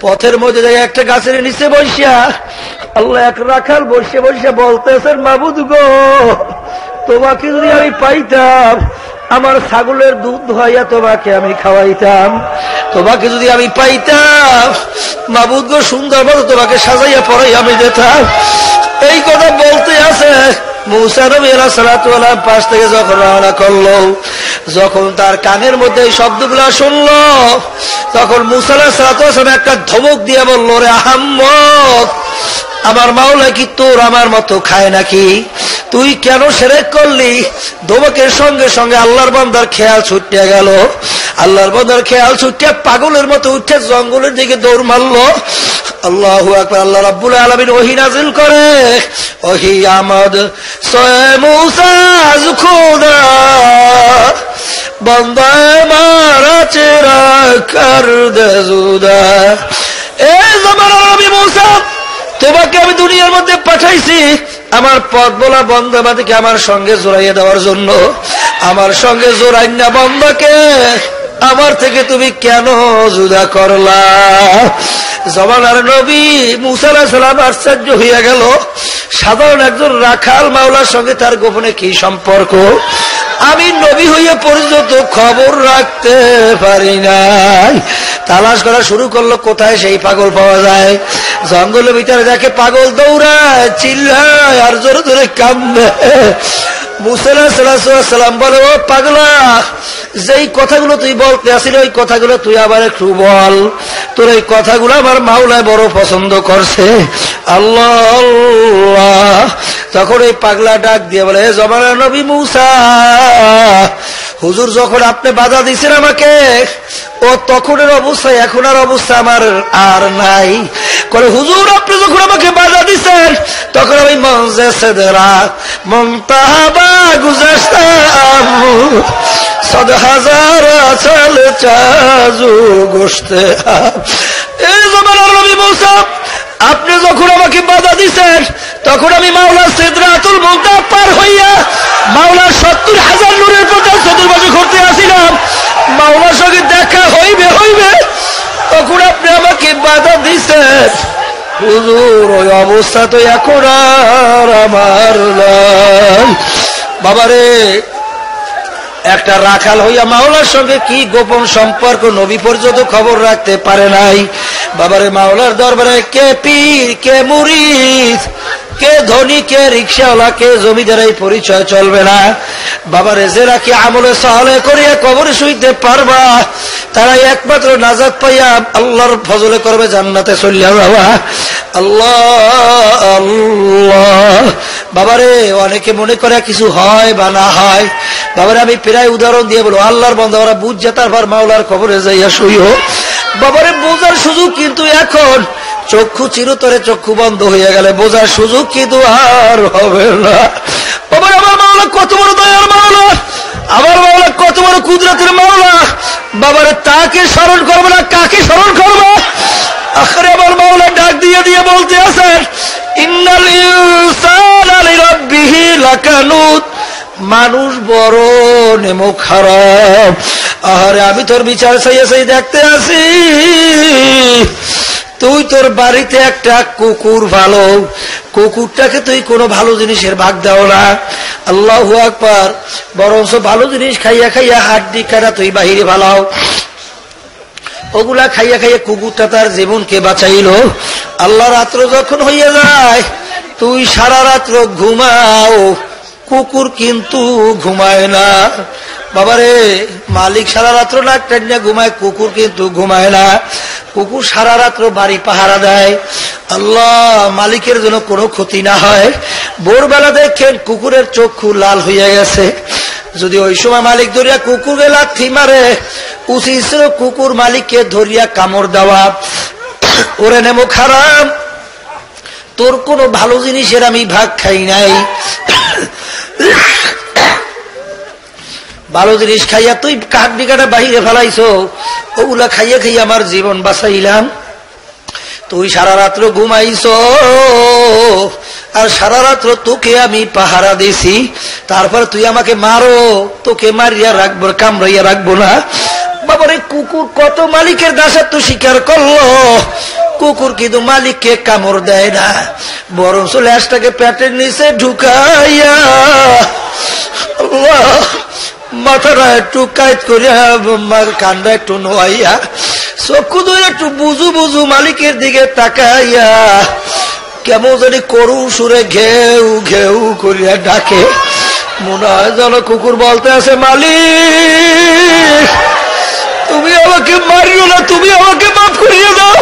পথের মধ্যে যায় একটা গাছের নিচে বসিয়া আল্লাহ এক রাখাল বসে বসে বলতেছেন, মাবুদ গো, তোমাকে যদি আমি পাইতাম আমার ছাগলের দুধ ধোয়াইয়া তোমাকে আমি খাওয়াইতাম, তোমাকে যদি আমি পাইতাম মাবুদ গো সুন্দর মতো তোমাকে সাজাইয়া পড়াই আমি যেতাম। এই কথা বলতে আছে মুসা নবী আলাইহিস সালাতু ওয়াস সালাম পাশ থেকে যখন রওনা করলো, যখন তার কানের মধ্যে এই শব্দগুলো শুনলো, তখন মুসা আলাইহিস সালাতু ওয়াস সালাম একটা ধমক দিয়ে বলল, রে আহাম্মক, আমার মাওলা কি তোর আমার মতো খায় নাকি? তুই কেন শিরক করলি? ধমকের সঙ্গে সঙ্গে আল্লাহর বান্দার খেয়াল ছুটে গেল। আল্লাহর বান্দার খেয়াল ছুটে পাগলের মতো উঠে জঙ্গলের দিকে দৌড় মারল। আল্লাহু আকবার। আল্লাহ রাব্বুল আলামিন ওহী নাযিল করে, ওহী আমদ সোয়ে মুসা আজ খোদা বান্দা মারা চেরা কর দে জুদা। এ জামানার নবী মুসা, তোমাকে আমি দুনিয়ার মধ্যে পাঠাইছি আমার পথ বলা বন্দাবাদীকে আমার সঙ্গে জোড়াইয়া দেওয়ার জন্য। আমার সঙ্গে জোড়াই না বন্দাকে আমার থেকে তুমি কেন জুদা করলা? জমানার নবী মুসা আলাইহিস সালাম আশ্চর্য হইয়া গেল। সাধারণ একজন রাখাল মাওলার সঙ্গে তার গোপনে কি সম্পর্ক? আমি নবী হইয়া পর্যন্ত খবর রাখতে পারি নাই। তালাশ করা শুরু করলো কোথায় সেই পাগল পাওয়া যায়। জঙ্গলের ভিতরে দেখে পাগল দৌড়ায়, চিল্লায় আর জোরে জোরে কান্দে। মুসা আলাইহিস সালাম বলে, ও পাগলা, যেই কথাগুলো তুই বলতে আসিল ওই কথাগুলো তুই আবার একটু বল। তোর এই কথাগুলো আমার মাওলায় বড় পছন্দ করছে। আল্লাহ। তখন এই পাগলা ডাক দিয়ে বলে, জমানার নবী মুসা, হুজুর যখন আপনি বাধা দিচ্ছেন আমাকে, ও তখনের অবস্থা এখন আর অবস্থা আমার আর নাই। করে হুজুর আপনি যখন আমাকে বাধা দিচ্ছেন তখন আমি মঞ্জে সেদরা মমতাহাবা গুজারতাম, 100,000 চাল চাজু গোশতে। এই জমানার নবী মুসা, আপনি যখন আমাকে বাধা দিচ্ছেন তখন আমি মাওলার সিদরাতুল মুনতাহা পার হইয়া মাওলার 70,000 নূরের প্রকাশ চতুর্পাশে ঘুরতে আসিলাম। মাওলার সঙ্গে দেখা হইবে হইবে, তখন আপনি আমাকে বাধা দিচ্ছেন। হুজুর ওই অবস্থা তো এখন আর আমার নাই। বাবারে, একটা রাখাল হইয়া মাওলার সঙ্গে কি গোপন সম্পর্ক নবী পর্যন্ত খবর রাখতে পারে নাই। বাবারে, মাওলার দরবারে কে পীর, কে মুরিদ, কে ধনী, কে রিক্সাওয়ালা, কে জমিদার, এই পরিচয় চলবে না। বাবারে, যারা কি আমলে সালেহ করিয়া কবরে শুইতে পারবা তারাই একমাত্র নাজাত পাইয়া আল্লাহর ফজলে করবে জান্নাতে চলিয়া যাওয়া। আল্লাহ আল্লাহ। বাবারে, অনেকে মনে করে কিছু হয় বা না হয়। বাবারে, আমি প্রায় উদাহরণ দিয়ে বলো, আল্লাহর বান্দারা বুঝছে তারপর মাওলার কবরে যাইয়া শুইও। বাবারে, বোঝার সুযোগ কিন্তু এখন, চক্ষু চিরতরে চক্ষু বন্ধ হয়ে গেলে বোঝার সুযোগ কিন্তু আর হবে না। বাবারে, আমার মাওলা কত বড় দয়ার মাওলা, আমার মাওলা কত বড় কুদরতের মাওলা। বাবারে, তাকে স্মরণ করবো না কাকে স্মরণ করবো? আখরে আমার মাওলা ডাক দিয়ে দিয়ে বলতে আছেন, ইন্নাল ইনসানা লিরাব্বিহি লাকানুত, মানুষ বড় নেমো খারাপ। আরে আমি তোর বিচার চাইয়া চাই দেখতে আসি, তুই তোর বাড়িতে একটা কুকুর ভালো, কুকুরটাকে তুই কোনো ভালো জিনিসের ভাগ দাও না। আল্লাহু আকবার। বরঞ্চ ভালো জিনিস খাইয়া খাইয়া হাড্ডি কাটা তুই বাহিরে ভালাও। ওগুলা খাইয়া খাইয়া কুকুরটা তার জীবনকে বাঁচাইল। আল্লাহ রাত্র যখন হইয়া যায় তুই সারা রাত্র ঘুমাও, কুকুর কিন্তু ঘুমায় না। বাবারে, মালিক সারা রাত্র নাক টানিয়া ঘুমায়, কুকুর কিন্তু ঘুমায় না। কুকুর সারা রাত্র বাড়ি পাহারা দেয়, আল্লাহ মালিকের জন্য কোনো ক্ষতি না হয়। ভোরবেলা দেখেন কুকুরের চক্ষু লাল হইয়া গেছে। যদি ওই সময় মালিক ধরিয়া কুকুরকে লাথি মারে, উচিত ছিল কুকুর মালিককে ধরিয়া কামড় দেওয়া। ওরে নেমো খারাপ, তোর কোনো ভালো জিনিসের আমি ভাগ খাই নাই। ভালো জিনিস খাইয়া তুই কাঠি কাটা বাহিরে ফেলাইছো, ওগুলা খাইয়া খাইয়া আমার জীবন বাঁচাইলাম। তুই সারা রাত্র ঘুমাইছো আর সারা রাত্র তোকে আমি পাহারা দিছি, তারপর তুই আমাকে মারো, তোকে মারিয়া রাখবো, কামড়াইয়া রাখবো না। বাবারে কুকুর কত মালিকের দাসত্ব স্বীকার করলো, কুকুর কিন্তু মালিককে কামড় দেয় না, বরং ল্যাজটাকে পেটের নিচে ঢুকাইয়া আল্লাহ মাথাটা একটু কাইত করিয়া কান্ডা একটু নোয়াইয়া চক্ষু ধরে একটু বুঝু বুঝু মালিকের দিকে তাকাইয়া কেমন জানি করু সুরে ঘেউ ঘেউ করিয়া ডাকে। মনে হয় যেন কুকুর বলতে আছে, মালিক তুমি আমাকে মারিও না, তুমি আমাকে মাফ করিয়ে দাও।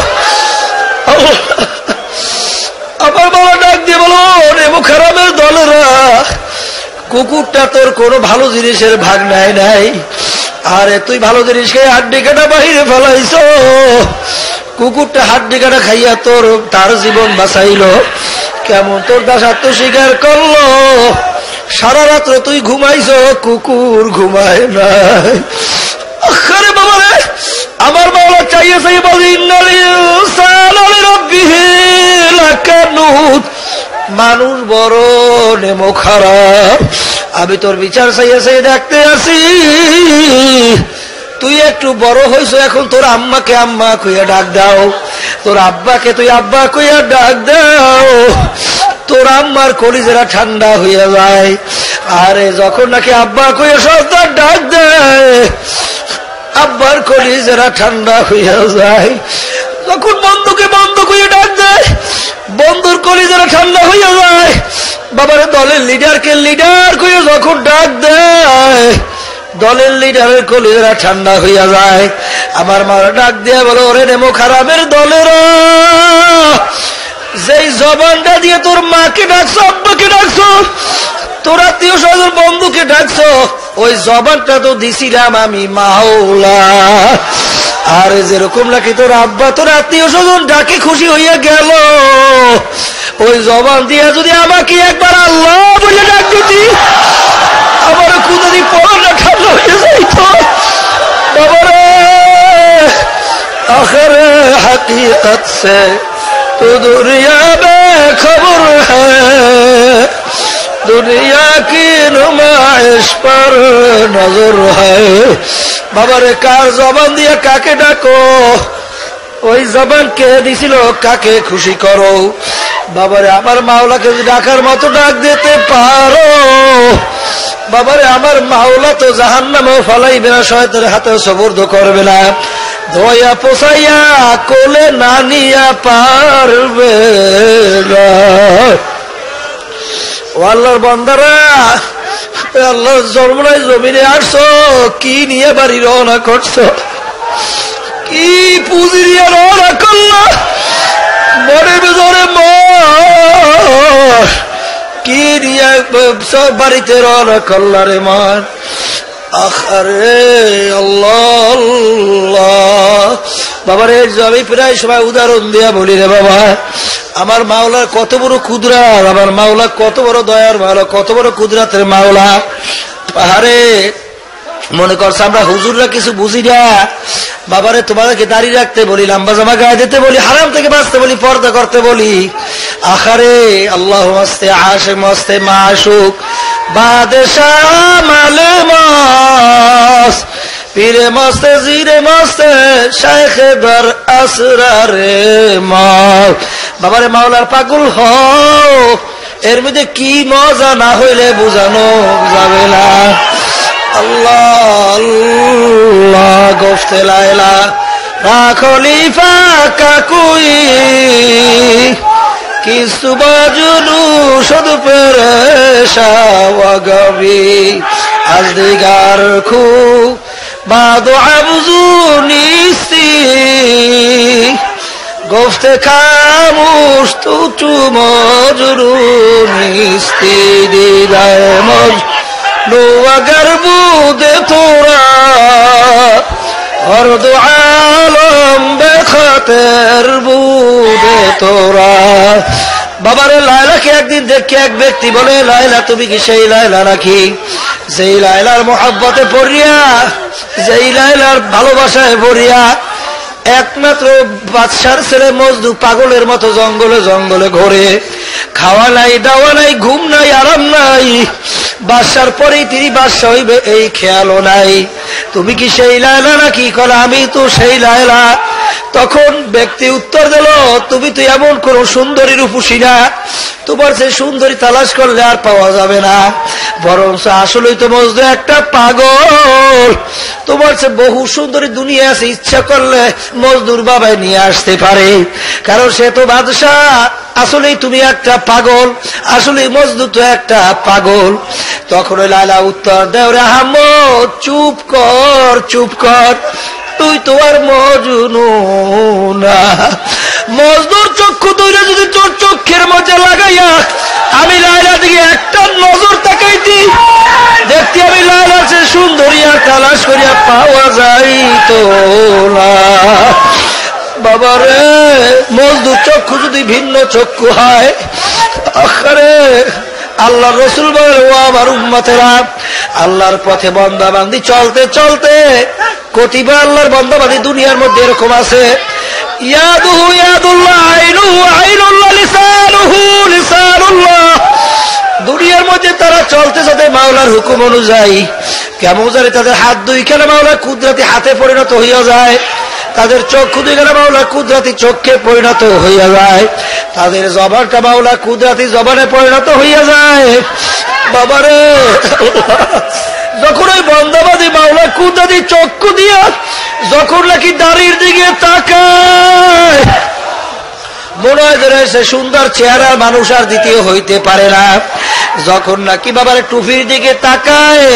আমার বাবা ডাক দিয়ে বলো, নেমো খারাপের দলেরা, কুকুরটা তোর কোনো ভালো জিনিসের ভাগ নেয় নাই, আরে তুই ভালো জিনিস খেয়ে হাড্ডি কাটা বাহিরে ফেলাইছ, কুকুরটা হাড্ডি কাটা খাইয়া তার জীবন বাঁচাইলো, কেমন তোর দাসত্ব স্বীকার করলো, সারা রাত্র তুই ঘুমাইছ, কুকুর ঘুমায় নাই। আরে বাবা রে, আমার বাবা চাইয়ে চাইয়ে বলি মানুষ বড় নেমো খারাপ, আমি তোর বিচার চাইয়ে চাইয়ে দেখতে আসি, তুই একটু বড় হইছ, এখন তোর আম্মাকে আম্মা কইয়া ডাক দাও, তোর আব্বাকে তুই আব্বা কইয়া ডাক দাও, তোর আম্মার কলিজারা ঠান্ডা হইয়া যায়। আরে যখন নাকি আব্বা কইয়া সস্তার ডাক দেয়, আব্বার কলিজারা ঠান্ডা হইয়া যায়, যখন বন্ধুকে বন্ধু কইয়া ডাক দেয়, বন্ধুর কলিজারা ঠান্ডা হইয়া যায়। বাবার দলের লিডারকে লিডার কইয়া যখন ডাক দেয়, দলের লিডারের কলিজারা ঠান্ডা হইয়া যায়। আমার মা ডাক দিয়া বলো, ওরে নেমো খারাপের দলেরা, যেই জবানটা দিয়ে তোর মাকে ডাকছো, আব্বাকে ডাকছো, তোর আত্মীয় স্বজন বন্ধুকে ডাকছো, ওই জবানটা তো দিছিলাম আমি মাওলা। আর যেরকম নাকি তোর আব্বা তোর আত্মীয় স্বজন ডাকে খুশি হইয়া গেল, ওই জবান দিয়া যদি আমাকে একবার আল্লাহ বলে ডাক দিতি, আমার কুদরি পড়াটা ঠান্ডা হয়ে যাইত। বাবারে আখরে হাকিকত সে তো দুনিয়া বেখবর হ্যায়, দুনিয়া কি নুমাইশ পর নজর হয়। বাবারে কার জবান দিয়ে কাকে ডাকো, ওই জবান কে দিছিল, কাকে খুশি করো। বাবারে আমার মাওলাকে যদি ডাকার মতো ডাক দিতে পারো, বাবারে আমার মাওলা তো জাহান্নামেও ফালাইবে না, শয়তানের হাতেও সবর্দ করবে না, ধোয়া পোছাইয়া কোলে না নিয়া পারবে না। ও আল্লাহর বান্দারা, আল্লাহর জন্মনায় জমিনে আসছো, কি নিয়ে বাড়ি রওনা করছো, কি পুঁজি নিয়ে রওনা করলো, মনের ভিতরে কি নিয়ে বাড়িতে রওনা করলা রে মন। আরে আল্লাহ আল্লাহ। বাবারে আমি প্রায় সময় উদাহরণ দিয়া বলি রে বাবা, আমার মাওলার কত বড় কুদরাত, আমার মাওলা কত বড় দয়ার মাওলা, কত বড় কুদরাতের মাওলা। আরে মনে করছে আমরা হুজুররা কিছু বুঝি না, বাবারে তোমাদেরকে দাঁড়িয়ে রাখতে বলি, লম্বা জামা গায়ে দিতে বলি, হারাম থেকে বাঁচতে বলি, পর্দা করতে বলি। আখারে আল্লাহ মস্তে আশে মস্তে মাশুক বাদশাহ মালে মাস, পীরে মস্তে জিরে মস্তে শাইখে দর আসরারে মাল। বাবারে মাওলার পাগল হও, এর মধ্যে কি মজা না হইলে বুঝানো যাবে না। আল্লাহ আল্লাহ গফতে লাইলা খলিফা কাকুই কিছু বাজুলু শুধু পেরেশা ওয়াগবি আজ দিগার খু বাদু আবজু নিস্তি গফতে খামুশ তু মজরু নিস্তি দিদায় মজ লো अगर बूदे थोड़ा और दो आलम बेखतर बूदे थोड़ा। বাবারে লায়লাকে একদিন দেখে এক ব্যক্তি বলে, লায়লা তুমি কি সেই লায়লা নাকি যেই লায়লার মোহাব্বতে পড়িয়া, যেই লায়লার ভালোবাসায় পড়িয়া একমাত্র বাদশার ছেলে মজদু পাগলের মতো জঙ্গলে জঙ্গলে ঘোরে, খাওয়া নাই দাওয়া নাই ঘুম নাই আরাম নাই, বাদশার পরেই তিনি বাদশা হইবে এই খেয়ালও নাই। তুমি কি সেই লায়লা নাকি? কল আমি তো সেই লায়লা। তখন ব্যক্তি উত্তর দিল, তুমি তো এমন কোন সুন্দরী রূপসী না, তোমার সেই সুন্দরী তালাশ করলে আর পাওয়া যাবে না, বরং আসলেই তো মজনু একটা পাগল, তোমার সে বহু সুন্দরী দুনিয়া আছে, ইচ্ছা করলে মজনুর বাবাই নিয়ে আসতে পারে, কারণ সে তো বাদশা। আসলেই তুমি একটা পাগল, আসলে মজনু তো একটা পাগল। তখন ওই লায়লা উত্তর দেও, রে আহমদ চুপ কর, চুপ কর, তুই তো আর মজনু না। মজনুর চক্ষু দুইটা যদি তোর চক্ষের মধ্যে লাগাইয়া আমি লায়লা দিকে একটা নজর তাকাইতি, দেখতে আমি লায়লা সে সুন্দরী আর তালাশ করিয়া পাওয়া যায় তো না। বাবারে, মজনুর চক্ষু যদি ভিন্ন চক্ষু হয়, আখরে আল্লাহ রসুল বলে, ও আমার উম্মতেরা, আল্লাহর পথে বন্দাবান্দি চলতে চলতে কতিবা আল্লাহর বন্দাবান্দি দুনিয়ার মধ্যে এরকম আছে, ইয়াদুহু ইয়াদুল্লাহ, আইনুহু আইনুল্লাহ, লিসানুহু লিসানুল্লাহ। দুনিয়ার মধ্যে তারা চলতে চলতে মাওলার হুকুম অনুযায়ী কেমন জানি তাদের হাত দুইখানে মাওলার কুদরতি হাতে পরিণত হইয়া যায়, তাদের চক্ষু দুইখানে মাওলার কুদরতি চক্ষে পরিণত হইয়া যায়, তাদের জবানটা মাওলার কুদরতি জবানে পরিণত হইয়া যায়। বাবারে, যখন ওই বন্দাবাদী মাওলার কুদরতি চক্ষু দিয়া যখন নাকি দাড়ির দিকে তাকায়, মনে হয় যেন সে সুন্দর চেহারার মানুষ আর দ্বিতীয় হইতে পারে না। যখন নাকি বাবার টুপির দিকে তাকায়,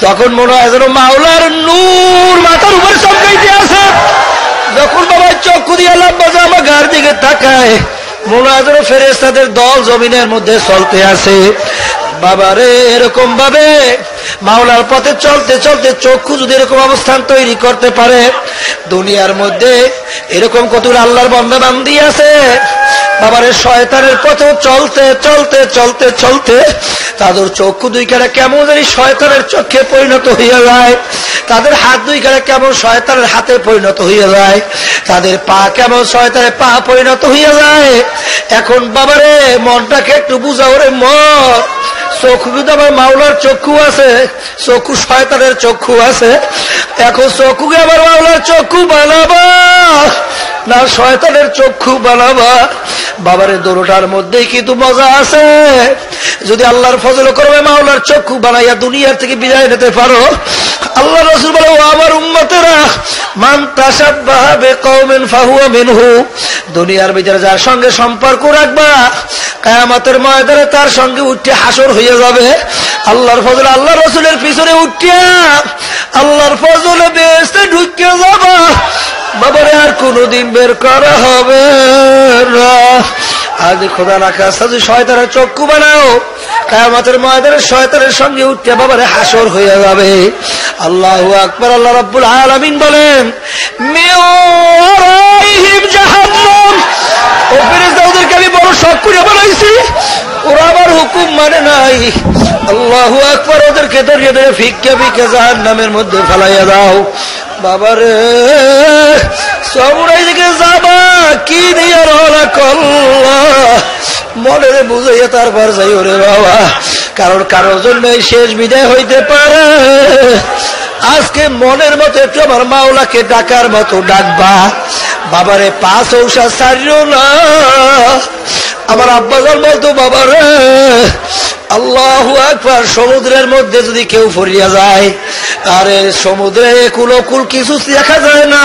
তখন মনে হয় যেন মাওলার নূর মাথার উপরে চমকাইতে আছে। যখন বাবার চক্ষু দিয়ে লম্বা জামা গার দিকে তাকায়, মনে হয় যেন ফেরেশতাদের দল জমিনের মধ্যে চলতে আছে। বাবারে, এরকম ভাবে মাওলার পথে চলতে চলতে চক্ষু যদি এরকম অবস্থান তৈরি করতে পারে, দুনিয়ার মধ্যে এরকম কত আল্লাহর বান্দা বান্দি আছে বাবারে, শয়তানের পথেও চলতে চলতে চলতে চলতে তাদের চক্ষু দুইখানে কেমন জানি শয়তানের চক্ষে পরিণত হইয়া যায়, তাদের হাত দুইখানে কেমন শয়তানের হাতে পরিণত হইয়া যায়, তাদের পা কেমন শয়তানের পা পরিণত হইয়া যায়। এখন বাবারে, মনটাকে একটু বুঝাও রে মন, চক্ষু কিন্তু আমার মাওলার চক্ষু আছে, চক্ষু শয়তানের চক্ষু আছে, এখন চক্ষুকে আমার মাওলার চক্ষু বানাবা না শয়তানের চক্ষু বানাবা? বাবারে, দোনোটার মধ্যেই কিন্তু মজা আছে। যদি আল্লাহর ফজল করবে মাওলার চক্ষু বানাইয়া দুনিয়ার থেকে বিদায় নিতে পারো, আল্লাহ রাসূল বলে, ও আমার উম্মতেরা, মান তাশাব্বাহা বিকওমিন ফাহুয়া মিনহু। দুনিয়ার ভিতরে যার সঙ্গে সম্পর্ক রাখবা, কিয়ামতের ময়দানে তার সঙ্গে উঠে হাসর হয়ে যাবে। আল্লাহর ফজল আল্লাহ রাসূলের পিছনে উঠিয়া আল্লাহর ফজলে বেহেশতে ঢুকে যাবা। বাবারে, আর কোনদিন বের করা হবে না। আজ খোদা না খাস্তা যদি শয়তানের চক্ষু বানাও, কিয়ামতের ময়দানে শয়তানের সঙ্গে উঠে বাবারে হাসর হয়ে যাবে। আল্লাহু আকবার। আল্লাহ রাব্বুল আলামিন বলেন, মিওরাইহিম জাহান্নাম, ও ফেরেশতা, ওদেরকে আমি বড় শখ করে বানাইছি, ওরা আমার হুকুম মানে নাই। আল্লাহু আকবার। ওদেরকে ধরিয়ে ধরে ফিক্কা ফিক্কা জাহান্নামের মধ্যে ফেলাইয়া দাও। বাবারে, সবুরাই দিকে যাবা কি দিয়ে রওনা করলা, মনে বুঝাইয়া তারপর যাই ওরে বাবা, কারণ কারোর জন্য শেষ বিদায় হইতে পারে। আজকে মনের মতো একটু আমার মাওলাকে ডাকার মতো ডাকবা। বাবারে, পাঁচ ঔষধ ছাড়িও না। আমার আব্বাজান বলতো, বাবারে, আল্লাহু আকবার, সমুদ্রের মধ্যে যদি কেউ পড়িয়া যায়, আরে সমুদ্রে কুলকুল কিছু দেখা যায় না,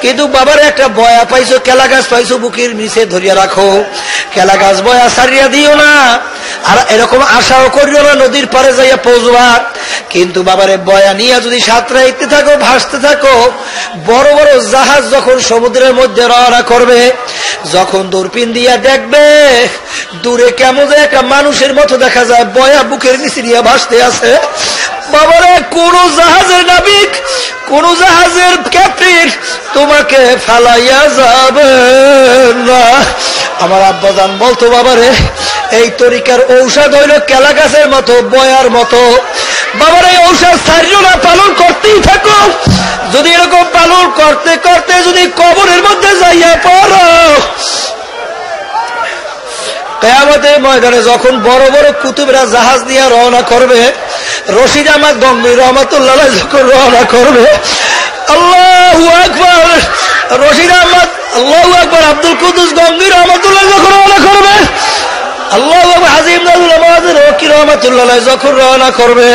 কিন্তু বাবার একটা বয়া পাইছো, কেলা গাছ পাইছো, বুকের নিচে ধরিয়া রাখো, কেলা গাছ বয়া ছাড়িয়া দিও না। আর এরকম আশাও করিও না নদীর পারে যাইয়া পৌঁছবা, কিন্তু বাবারে বয়া নিয়ে যদি সাঁতরাইতে থাকো, ভাসতে থাকো, বড় বড় জাহাজ যখন সমুদ্রের মধ্যে রওনা করবে, যখন দূরবীন দিয়া দেখবে দূরে কেমন যে একটা মানুষের মতো দেখা যায়, বয়া বুকের নিচে নিয়ে ভাসতে আছে, বাবারে, কোন জাহাজের নাবিক, কোন জাহাজের ক্যাপ্টেন তোমাকে ফালাইয়া যাবে না। আমার আব্বাজান বলতো, বাবারে, এই তরিকার ঔষধ হইল কেলা গাছের মতো, বয়ার মতো। বাবার, এই ঔষধ ছাড়িও না, পালন করতেই থাকো। যদি এরকম পালন করতে করতে যদি কবরের মধ্যে যাইয়া পড়ো, কিয়ামতের ময়দানে যখন বড় বড় কুতুবরা জাহাজ নিয়ে রওনা করবে, রশিদ আহমদ গঙ্গোহী রহমাতুল্লাহ আলাইহি যখন রওনা করবে, আল্লাহু আকবার, রশিদ আহমদ, আল্লাহু আকবার, আব্দুল কুদ্দুস গঙ্গোহী রহমাতুল্লাহ যখন রওনা করবে, আল্লাহু আকবার, হাজী ইমদাদুল আমাদ রকি রহমাতুল্লাহ আলাইহি যখন রওনা করবে,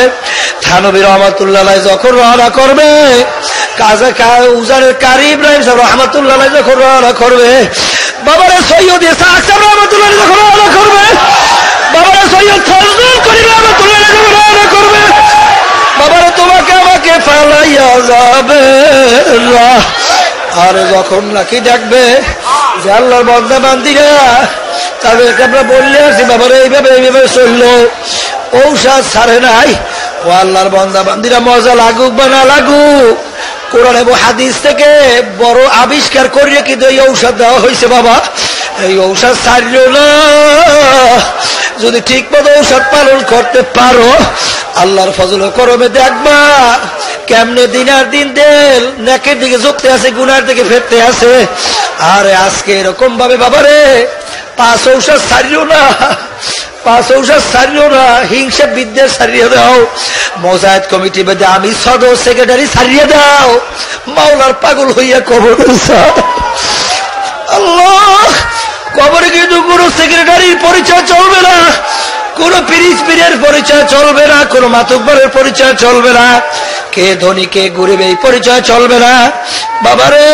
থানবী রহমাতুল্লাহ আলাইহি যখন রওনা করবে, উজানের কারি ইব্রাহিম সাহেব রহমাতুল্লাহ আলাইহি যখন রওনা করবে, বাবারে সৈয়দ ইসহাক সাহেব রহমাতুল্লাহ আলাইহি যখন রওনা করবে, বাবারে সৈয়দ ফজলুল করিম রহমাতুল্লাহ আলাইহি যখন রওনা করবে, বাবারে তোমাকে আমাকে ফালাইয়া যাবে না। আর যখন নাকি দেখবে যে আল্লাহর বান্দা বান্দিরা, তাদেরকে আমরা বললে আসি বাবারে এইভাবে চললো, ঔষধ ছাড়ে নাই, ও আল্লাহর বান্দা বান্দিরা মজা লাগুক বা না লাগুক, কোরআন এবং হাদিস থেকে বড় আবিষ্কার করিয়ে কিন্তু এই ঔষধ দেওয়া হয়েছে। বাবা এই ঔষধ ছাড়িও না, যদি ঠিক মতো ঔষধ পালন করতে পারো, আল্লাহর ফজল করমে দেখবা কেমনে দিনার দিন দেল নেকের দিকে ঝুঁকতে আছে, গুনার দিকে ফেরতে আছে। আরে আজকে এরকম ভাবে বাবারে 5 ঔষধ ছাড়িও না, 5 ঔষধ ছাড়িও না, হিংসা বিদ্বেষ ছাড়িয়ে দাও, মোজাহিদ কমিটি বেঁধে আমি সদর সেক্রেটারি ছাড়িয়ে দাও, মাওলার পাগল হইয়া কবর আল্লাহ। কবরে কিন্তু কোন সেক্রেটারির পরিচয় চলবে না, কোন পীরের পরিচয় চলবে না, কোন মাতুব্বরের পরিচয় চলবে না, কে ধনী কে গরিব এই পরিচয় চলবে না। বাবারে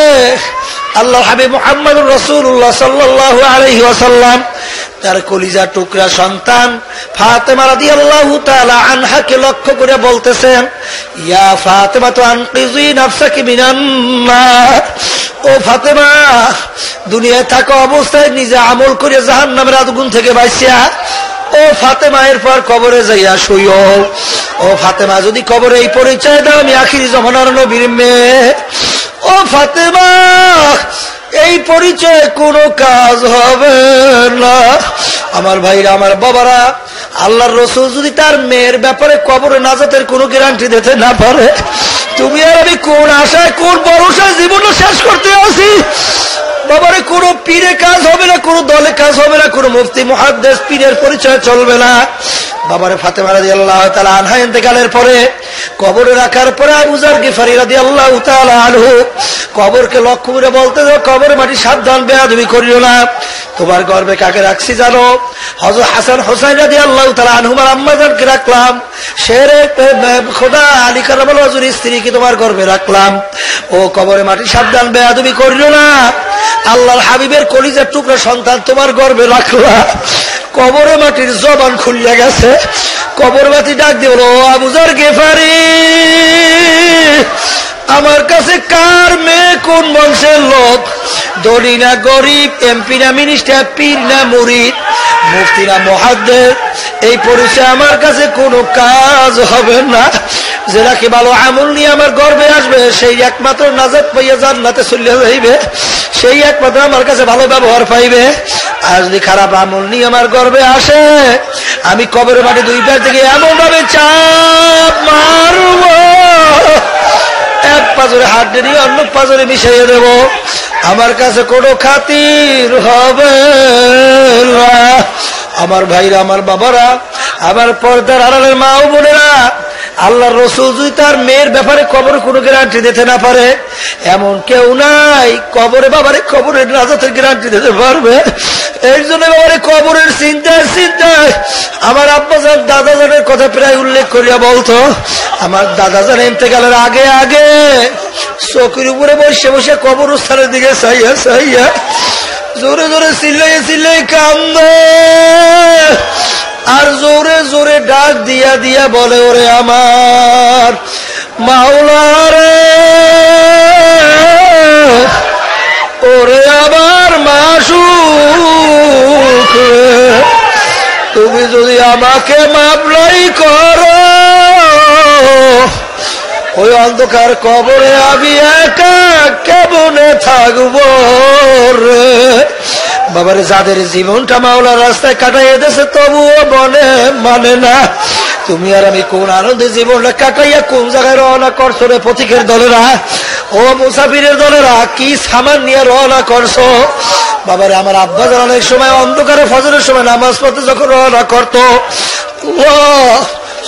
আল্লাহ হাবিব মুহাম্মদুর রাসূলুল্লাহ সাল্লাল্লাহু আলাইহি ওয়াসাল্লাম তার কলিজা টুকরা সন্তান ফাতেমা রাদিয়াল্লাহু তাআলা আনহাকে লক্ষ্য করে বলতেছেন, ইয়া ফাতেমা তো আনকিজি নাফসাকি মিনান নার, ও ফাতেমা দুনিয়ায় থাকা অবস্থায় নিজে আমল করে জাহান্নামের আগুন থেকে বাঁচিয়া, ও ফাতেমা এরপর কবরে যাইয়া শুইও, ও ফাতেমা যদি কবরে এই পরিচয় দাও আমি আখিরি জমানার নবীর মেয়ে, ও ফাতেমা এই পরিচয় কোনো কাজ হবে না। আমার ভাইরা, আমার বাবারা, আল্লাহর রাসূল যদি তার মেয়ের ব্যাপারে কবরে নাজাতের কোনো গ্যারান্টি দিতে না পারে, তুমি আর আমি কোন আশায় কোন ভরসায় জীবনও শেষ করতে আসি? বাবারে কোনো পীরে কাজ হবে না, কোনো দলে কাজ হবে না, কোনো মুফতি মুহাদ্দিস পীরের পরিচয় চলবে না। বাবারে ফাতেমা রাদিয়াল্লাহু তাআলা আনহা ইন্তেকালের পরে কবরে রাখার পরে আবু যার গিফারি রাদিয়াল্লাহু তাআলা আনহু কবরকে লক্ষ্য করে বলতে, কবরের মাটি সাবধান, বেয়াদবি করিও না, তোমার গর্বে কাকে রাখছি জানো? হযরত হাসান হুসাইন রাদিয়াল্লাহু তাআলা আনহুমার আম্মাজানকে রাখলাম, শেরে খোদা আলী কারামাল্লাহু ওয়াজহির স্ত্রীকে তোমার গর্বে রাখলাম, ও কবরে মাটি সাবধান, বেয়াদবি করিও না, আল্লাহর হাবিবের কলিজার টুকরা সন্তান তোমার গর্বে রাখলা। কবরে মাটির জবান খুলিয়া গেছে, কবর মাটি ডাক দিয়ে বলো, আবু যার গিফারি আমার কাছে কার মেয়ে, কোন বংশের লোক, ধনী না গরিব, এমপি না মিনিস্টার, পীর না মুরিদ, মুফতি না মুহাদ্দিস, এই পরিচয় আমার কাছে কোনো কাজ হবে না। যারা কি ভালো আমল নিয়ে আমার গর্বে আসবে, সেই একমাত্র নাজাত পাইয়া জান্নাতে চলে যাইবে, সেই একমাত্র আমার কাছে ভালো ব্যবহার পাইবে। আর যদি খারাপ আমল নিয়ে আমার গর্বে আসে, আমি কবরের মাটি 2 পাশ থেকে এমন ভাবে চাপ মারব, এক পাজরে হাত দিয়ে অন্য পাজরে মিশিয়ে দেব, আমার কাছে কোনো খাতির হবে না। আমার ভাইরা, আমার বাবারা, আমার পর্দার আড়ালের মা ও বোনেরা, আল্লাহর রাসূল যদি তার মেয়ের ব্যাপারে কবরে কোনো গ্যারান্টি দিতে না পারে, এমন কেউ নাই কবরে বাবারে কবরের নাজাতের গ্যারান্টি দিতে পারবে। এই জন্য বাবারে কবরের চিন্তায় চিন্তায় আমার আব্বাজান দাদাজানের কথা প্রায় উল্লেখ করিয়া বলতো, আমার দাদাজান ইন্তেকালের আগে আগে চোখের উপরে বসে বসে কবরস্থানের দিকে চাইয়া চাইয়া জোরে জোরে চিল্লাই চিল্লাই কান্দে, আর জোরে জোরে ডাক দিয়া দিয়া বলে, ওরে আমার মাওলা রে, ওরে আমার মাসুক রে, তুমি যদি আমাকে মাফ নাই করো, ওই অন্ধকার কবরে আমি একা কেমনে থাকবো রে। বাবারে, যাদের জীবনটা মাওলার রাস্তায় কাটাইয়া দিয়েছে তবুও মানে না, তুমি আর আমি কোন আনন্দে জীবনটা কাটাইয়া কোন জায়গায় রওনা করছো রে পথিকের দলেরা, ও মুসাফিরের দলেরা, কি সামান নিয়ে রওনা করছো? বাবারে আমার আব্বা যারা অনেক সময় অন্ধকারে ফজরের সময় নামাজ পড়তে যখন রওনা করতো,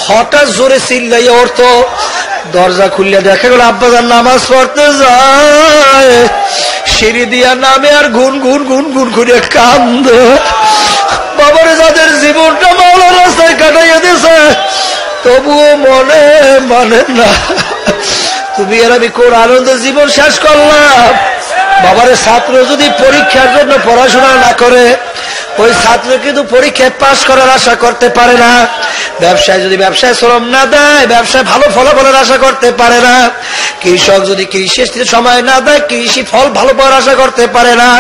হঠাৎ জোরে চিল্লাইয়া উঠতো, দরজা খুললে দেখা গেল আব্বাজান নামাজ পড়তে যায়, সিঁড়ি দিয়া নামে আর গুন গুন গুন গুন করে কান্দে। বাবারে যাদের জীবনটা মাওলার রাস্তায় কাটাইয়া দিয়েছে তবুও মনে মানে না, তুমি আর আমি কোন আনন্দ জীবন শেষ করলাম। বাবারে ছাত্র যদি পরীক্ষার জন্য পড়াশোনা না করে, ওই ছাত্র কিন্তু পরীক্ষায় পাশ করার আশা করতে পারে না। ব্যবসায় যদি ব্যবসায় শ্রম না দেয়, ব্যবসায় ভালো ফলাফলের আশা করতে পারে না। কৃষক যদি কৃষিতে সময় না দেয়, কৃষি ফল ভালো পাওয়ার আশা করতে পারে না।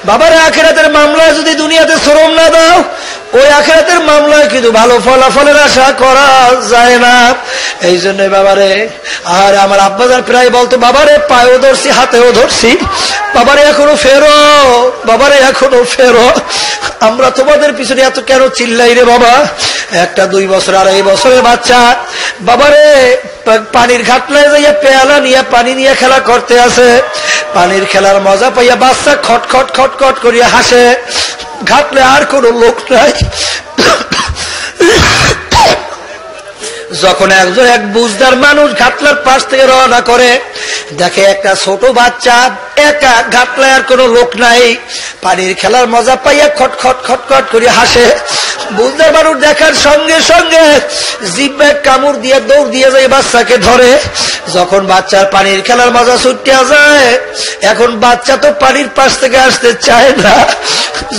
বাবারে আখিরাতের মামলায় যদি দুনিয়াতে শ্রম না দাও, ওই আখিরাতের মামলায় কিন্তু ভালো ফলাফলের আশা করা যায় না। এই জন্য বাবারে, আর আমার আব্বাজান প্রায় বলতো, বাবারে পায়েও ধরছি হাতেও ধরছি, বাবারে এখনো ফেরো, বাবারে এখনো ফেরো। আমরা তোমাদের পিছনে এত কেন চিল্লাই রে বাবা? একটা 2 বছর 2.5 বছরের বাচ্চা বাবারে পানির ঘাটলায় যাইয়া পেয়ালা নিয়ে পানি নিয়ে খেলা করতে আছে। পানির খেলার মজা পাইয়া বাচ্চা খটখট খটখট করিয়া হাসে। ঘাটলে আর কোন লোক নাই। যখন একজন এক বুঝদার মানুষ ঘাটলার পাশ থেকে রওনা করে, দেখে একটা ছোট বাচ্চা একা, ঘাটলায় আর কোন লোক নাই, পানির খেলার মজা পাইয়া খটখট খটখট করে হাসে। বুঝদার মানুষ দেখার সঙ্গে সঙ্গে জিহ্বায় কামড় দিয়ে দৌড় দিয়ে যায়, বাচ্চাকে ধরে। যখন বাচ্চার পানির খেলার মজা ছুটিয়া যায়, এখন বাচ্চা তো পানির পাশ থেকে আসতে চায় না,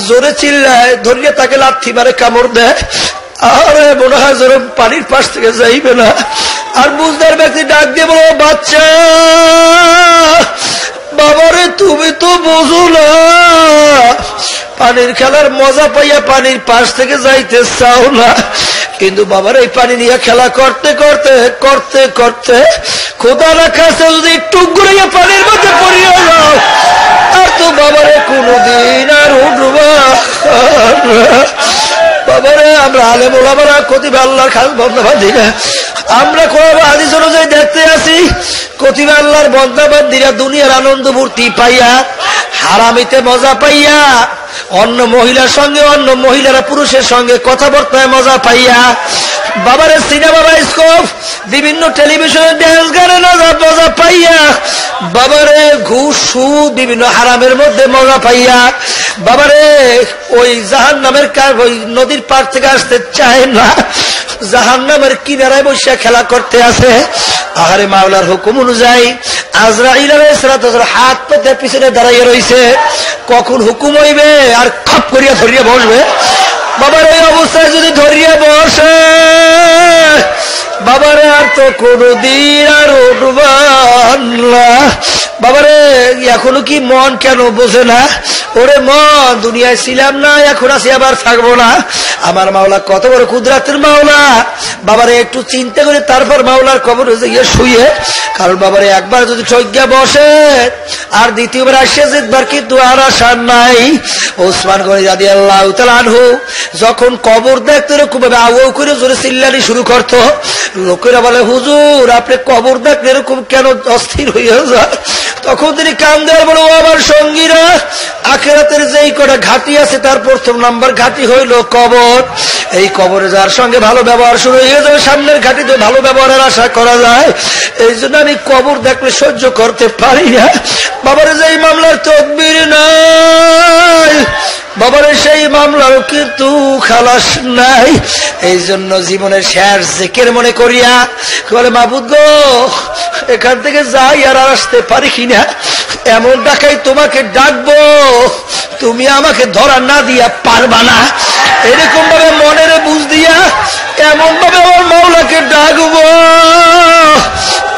জোরে চিল্লায়, ধরিয়ে তাকে লাথি মারে, কামড় দেয়। আরে মনে হয় জোরে পানির পাশ থেকে যাইবে না। আর বুঝদার ব্যক্তি ডাক দিয়ে বলো, বাচ্চা বাবারে তুমি তো বোঝো না, পানির খেলার মজা পাইয়া পানির পাশ থেকে যাইতে চাও না, কিন্তু বাবার এই পানি নিয়ে খেলা করতে করতে করতে করতে খোদা রাখাছে যদি একটু ঘুরিয়ে পানির মধ্যে পড়িয়া যাও, আর তো বাবারে কোনদিন আর উঠবা। বাবারে আমরা আলেম ওলামারা কতিবা আল্লাহর খাস বন্দাবান্দিরা, আমরা কোরআন হাদিস অনুযায়ী দেখতে আসি, কতিবা আল্লাহর বন্দাবান্দিরা দুনিয়ার আনন্দ মূর্তি পাইয়া, হারামিতে মজা পাইয়া, অন্য মহিলার সঙ্গে অন্য মহিলারা পুরুষের সঙ্গে কথাবার্তায় মজা পাইয়া, বাবারে সিনেমা বায়োস্কোপ বিভিন্ন টেলিভিশনের ড্যান্স গানে মজা পাইয়া, বাবারে ঘুষ সুদ বিভিন্ন হারামের মধ্যে মজা পাইয়া, বাবারে ওই জাহান্নামের ওই নদীর পার থেকে আসতে চায় না, জাহান্নামের কিনারায় বসে খেলা করতে আছে। আহারে মাওলার হুকুম অনুযায়ী আজরাইল আলাইহিস সালাতু ওয়াস সালাম হাত পেতে পিছনে দাঁড়িয়ে রয়েছে, কখন হুকুম হইবে আর খাপ করিয়া ধরিয়ে বসবে। বাবার এই অবস্থায় যদি ধরিয়ে বসে, বাবারে আর তো কোনদিন আর উঠবা না। বাবারে এখনো কি মন কেন বোঝে না? ওরে মন, দুনিয়ায় ছিলাম না, এখন আছি, আবার থাকবো না। আমার মাওলা কত বড় কুদরাতের মাওলা। বাবারে একটু চিন্তা করে তারপর মাওলার কবরে গিয়ে শুয়ে, কারণ বাবারে একবার যদি চৈজ্ঞা বসে আর দ্বিতীয়বার আসে জিতবার কিন্তু আর আশা নাই। ওসমান গনি রাদিয়াল্লাহু তাআলা আনহু যখন কবর দেখতে এরকম ভাবে আউ আউ করে জোরে চিল্লানি শুরু করতো, লোকেরা বলে, হুজুর আপনি কবর দেখলে এরকম কেন অস্থির হইয়া যায়? তখন তিনি কান্দে আর বলে, ও আমার সঙ্গীরা, আখিরাতের যেই কটা ঘাটি আছে তার প্রথম নাম্বার ঘাটি হইল কবর। এই কবরে যার সঙ্গে ভালো ব্যবহার শুরু হয়ে যাবে, সামনের ঘাটিতে ভালো ব্যবহারের আশা করা যায়। এই জন্য আমি কবর দেখলে সহ্য করতে পারি না। বাবারে যেই মামলার তদবির নাই, বাবারে সেই মামলার কিন্তু খালাস নাই। এই জন্য জীবনের শেষ জিকির মনে করিয়া বলে, মাবুদ গো, এখান থেকে যাই আর আসতে পারি কিনা, এমন ডাকাই তোমাকে ডাকবো, তুমি আমাকে ধরা না দিয়া পারবা না। এরকম ভাবে মনের বুঝ দিয়া এমন ভাবে আমার মাওলাকে ডাকবো।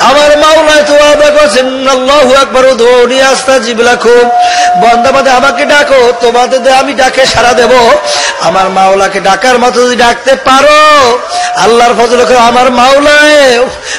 আমার মাওলায় তো আদা করছেন, আল্লাহু আকবার, উদউনি আস্তাজিব লাকুম, বান্দা বান্দা আমাকে ডাকো, তোমাদের আমি ডাকে সাড়া দেব। আমার মাওলাকে ডাকার মতো যদি ডাকতে পারো, আল্লাহর ফজল করে আমার মাওলায়